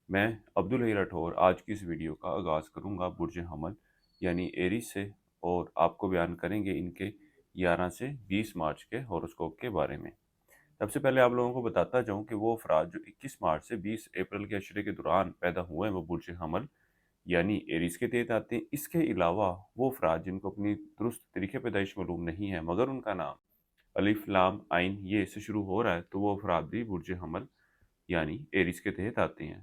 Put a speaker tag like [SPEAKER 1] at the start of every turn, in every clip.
[SPEAKER 1] میں عبدالحی راٹھور آج کی اس ویڈیو کا آغاز کروں گا برج حمل یعنی ایریز سے، اور آپ کو بیان کریں گے ان کے 11 سے 20 مارچ کے ہاروسکوپ کے بارے میں۔ سب سے پہلے آپ لوگوں کو بتاتا جاؤں کہ وہ افراد جو 21 مارچ سے 20 اپریل کے عشرے کے دوران پیدا ہوئے ہیں وہ برج حمل یعنی ایریز کے تحت آتے ہیں۔ اس کے علاوہ وہ افراد جن کو اپنی درست طریقے پیدائش معلوم نہیں ہے مگر ان کا نام الف لام عین یہ سے شروع ہو رہا ہے تو وہ افراد بھی برج حمل یعنی ایریز کے تحت آتے ہیں۔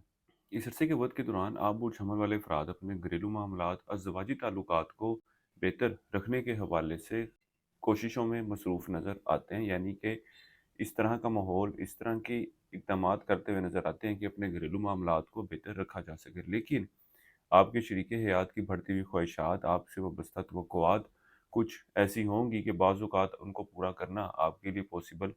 [SPEAKER 1] اس عرصے کے وقت کے دوران آپ برج حمل والے افراد اپنے گھریلو معاملات، ازدواجی تعلقات کو بہتر رکھنے کے حوالے سے کوششوں میں مصروف نظر آتے ہیں، یعنی کہ اس طرح کا ماحول، اس طرح کی اقدامات کرتے ہوئے نظر آتے ہیں کہ اپنے گھریلو معاملات کو بہتر رکھا جا سکے۔ لیکن آپ کے شریک حیات کی بڑھتی ہوئی خواہشات، آپ سے وابستہ توقعات کچھ ایسی ہوں گی کہ بعض اوقات ان کو پورا کرنا آپ کے لیے پاسبل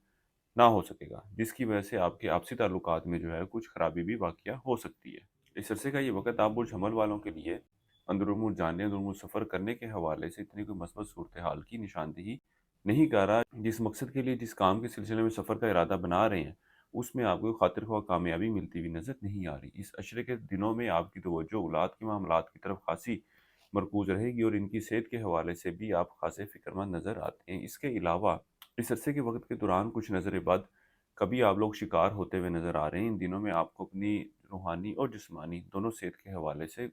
[SPEAKER 1] نہ ہو سکے گا، جس کی وجہ سے آپ کے آپسی تعلقات میں جو ہے کچھ خرابی بھی واقعہ ہو سکتی ہے۔ اس عرصے کا یہ وقت آپ برج حمل والوں کے لیے اندرون جاننے، اندرون سفر کرنے کے حوالے سے اتنی کوئی مثبت صورتحال کی نشاندہی نہیں کر رہا۔ جس مقصد کے لیے، جس کام کے سلسلے میں سفر کا ارادہ بنا رہے ہیں، اس میں آپ کو خاطر خواہ کامیابی ملتی ہوئی نظر نہیں آ رہی۔ اس عشرے کے دنوں میں آپ کی توجہ اولاد کے معاملات کی طرف خاصی مرکوز رہے گی، اور ان کی صحت کے حوالے سے بھی آپ خاصے فکر مند نظر آتے ہیں۔ اس کے علاوہ اس عرصے کے وقت کے دوران کچھ نظر بد کبھی آپ لوگ شکار ہوتے ہوئے نظر آ رہے ہیں۔ ان دنوں میں آپ کو اپنی روحانی اور جسمانی دونوں صحت کے حوالے سے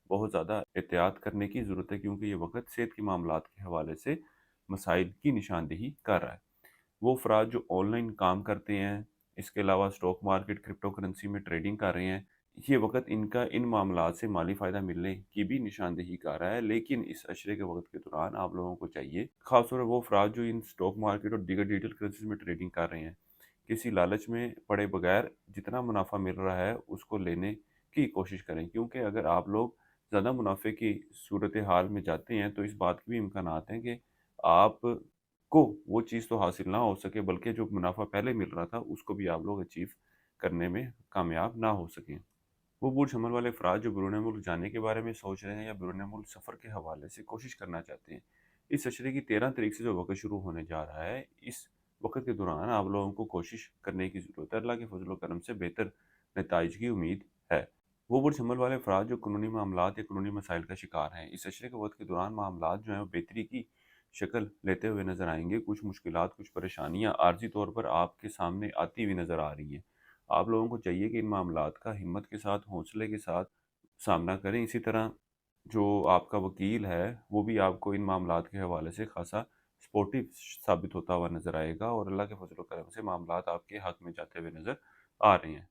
[SPEAKER 1] بہت زیادہ احتیاط کرنے کی ضرورت ہے، کیونکہ یہ وقت صحت کے معاملات کے حوالے سے مسائل کی نشاندہی کر رہا ہے۔ وہ افراد جو آن لائن کام کرتے ہیں، اس کے علاوہ اسٹاک مارکیٹ، کرپٹو کرنسی میں ٹریڈنگ کر رہے ہیں، یہ وقت ان کا ان معاملات سے مالی فائدہ ملنے کی بھی نشاندہی کر رہا ہے۔ لیکن اس عشرے کے وقت کے دوران آپ لوگوں کو چاہیے، خاص طور پر وہ افراد جو ان اسٹاک مارکیٹ اور دیگر ڈیجیٹل کرنسیز میں ٹریڈنگ کر رہے ہیں، کسی لالچ میں پڑے بغیر جتنا منافع مل رہا ہے اس کو لینے کی کوشش کریں، کیونکہ اگر آپ لوگ زیادہ منافع کی صورتحال میں جاتے ہیں تو اس بات کے بھی امکانات ہیں کہ آپ کو وہ چیز تو حاصل نہ ہو سکے، بلکہ جو منافع پہلے مل رہا تھا اس کو بھی آپ لوگ اچیو کرنے میں کامیاب نہ ہو سکیں۔ وہ برج حمل والے افراد جو بیرون ملک جانے کے بارے میں سوچ رہے ہیں یا بیرون ملک سفر کے حوالے سے کوشش کرنا چاہتے ہیں، اس عشرے کی 13 تاریخ سے جو وقت شروع ہونے جا رہا ہے، اس وقت کے دوران آپ لوگوں کو کوشش کرنے کی ضرورت ہے۔ اللہ کے فضل و کرم سے بہتر نتائج کی امید ہے۔ وہ برج حمل والے افراد جو قانونی معاملات یا قانونی مسائل کا شکار ہیں، اس عشرے کے وقت کے دوران معاملات جو ہیں وہ بہتری کی شکل لیتے ہوئے نظر آئیں گے۔ کچھ مشکلات، کچھ پریشانیاں عارضی طور پر آپ کے سامنے آتی ہوئی نظر آ رہی ہیں۔ آپ لوگوں کو چاہیے کہ ان معاملات کا ہمت کے ساتھ، حوصلے کے ساتھ سامنا کریں۔ اسی طرح جو آپ کا وکیل ہے وہ بھی آپ کو ان معاملات کے حوالے سے خاصا سپورٹیو ثابت ہوتا ہوا نظر آئے گا، اور اللہ کے فضل و کرم سے معاملات آپ کے حق میں جاتے ہوئے نظر آ رہے ہیں۔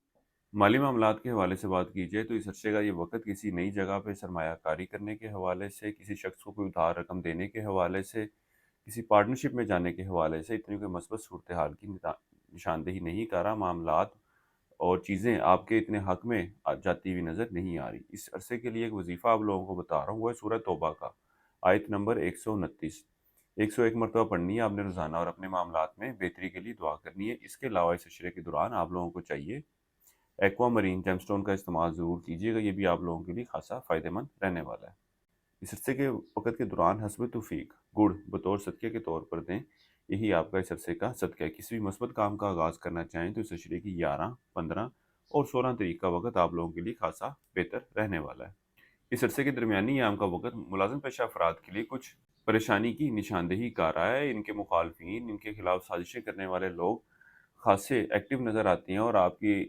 [SPEAKER 1] مالی معاملات کے حوالے سے بات کی جائے تو اس عرصے کا یہ وقت کسی نئی جگہ پہ سرمایہ کاری کرنے کے حوالے سے، کسی شخص کو کوئی ادھار رقم دینے کے حوالے سے، کسی پارٹنرشپ میں جانے کے حوالے سے اتنی کوئی مثبت صورتحال کی نشاندہی نہیں کر رہا۔ معاملات اور چیزیں آپ کے اتنے حق میں جاتی ہوئی نظر نہیں آ رہی۔ اس عرصے کے لیے ایک وظیفہ آپ لوگوں کو بتا رہا ہوں، وہ ہے سورہ توبہ کا آیت نمبر 129، 101 مرتبہ پڑھنی ہے آپ نے روزانہ، اور اپنے معاملات میں بہتری کے لیے دعا کرنی ہے۔ اس کے علاوہ اس عشرے کے دوران آپ لوگوں کو چاہیے ایکوا مرین جیم سٹون کا استعمال ضرور کیجیے گا، یہ بھی آپ لوگوں کے لیے خاصا فائدہ مند رہنے والا ہے۔ اس عرصے کے وقت کے دوران حسب توفیق گڑ بطور صدقے کے طور پر دیں، یہی آپ کا اس عرصے کا صدقہ ہے۔ کسی بھی مثبت کام کا آغاز کرنا چاہیں تو اس عشرے کی 11، 15 اور 16 تاریخ کا وقت آپ لوگوں کے لیے خاصا بہتر رہنے والا ہے۔ اس عرصے کے درمیانی ایام کا وقت ملازم پیشہ افراد کے لیے کچھ پریشانی کی نشاندہی کر رہا ہے۔ ان کے مخالفین، ان کے خلاف سازشیں کرنے والے لوگ خاصے ایکٹیو نظر آتے ہیں، اور آپ کی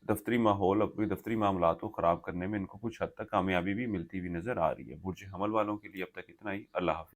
[SPEAKER 1] دفتری ماحول، اپنی دفتری معاملات کو خراب کرنے میں ان کو کچھ حد تک کامیابی بھی ملتی ہوئی نظر آ رہی ہے۔ برج حمل والوں کے لیے اب تک اتنا ہی۔ اللہ حافظ۔